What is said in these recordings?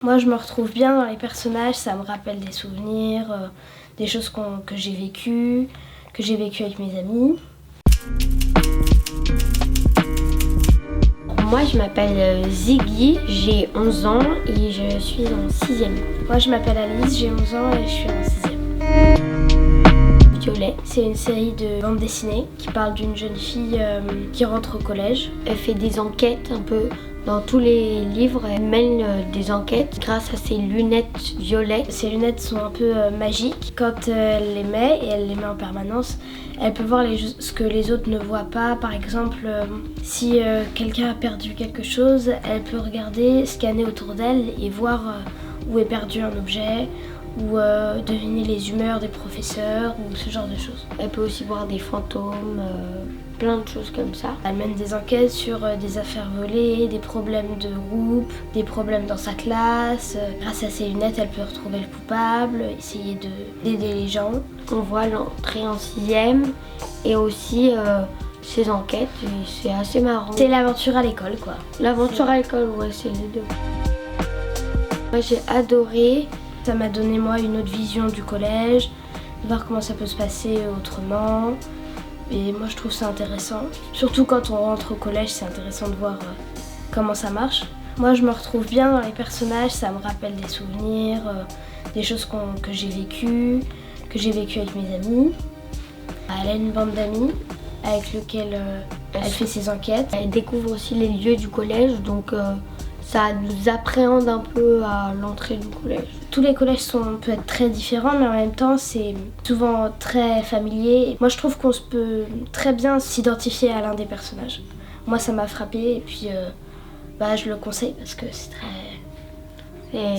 Moi, je me retrouve bien dans les personnages, ça me rappelle des souvenirs, des choses que j'ai vécues avec mes amis. Moi, je m'appelle Ziggy, j'ai 11 ans et je suis en 6e. Moi, je m'appelle Alice, j'ai 11 ans et je suis en 6e. Violet, c'est une série de bandes dessinées qui parle d'une jeune fille qui rentre au collège. Elle fait des enquêtes un peu. Dans tous les livres, elle mène des enquêtes grâce à ses lunettes violettes. Ces lunettes sont un peu magiques. Quand elle les met, et elle les met en permanence, elle peut voir ce que les autres ne voient pas. Par exemple, si quelqu'un a perdu quelque chose, elle peut regarder, scanner autour d'elle et voir où est perdu un objet, ou deviner les humeurs des professeurs, ou ce genre de choses. Elle peut aussi voir des fantômes, plein de choses comme ça. Elle mène des enquêtes sur des affaires volées, des problèmes de groupe, des problèmes dans sa classe. Grâce à ses lunettes, elle peut retrouver le coupable, essayer d'aider les gens. On voit l'entrée en 6e et aussi ses enquêtes, et c'est assez marrant. C'est l'aventure à l'école, quoi. L'aventure à l'école, ouais, c'est les deux. Moi, j'ai adoré. Ça m'a donné, moi, une autre vision du collège, de voir comment ça peut se passer autrement. Et moi, je trouve ça intéressant. Surtout quand on rentre au collège, c'est intéressant de voir comment ça marche. Moi, je me retrouve bien dans les personnages, ça me rappelle des souvenirs, des choses que j'ai vécues avec mes amis. Elle a une bande d'amis avec lesquels elle fait ses enquêtes. Elle découvre aussi les lieux du collège, donc ça nous appréhende un peu à l'entrée du collège. Tous les collèges peuvent être très différents, mais en même temps, c'est souvent très familier. Moi, je trouve qu'on peut très bien s'identifier à l'un des personnages. Moi, ça m'a frappée et puis je le conseille parce que c'est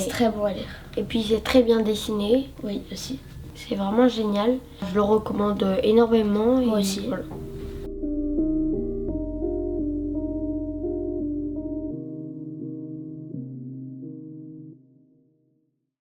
très bon à lire. Et puis, c'est très bien dessiné. Oui, aussi. C'est vraiment génial. Je le recommande énormément. Moi aussi. Voilà.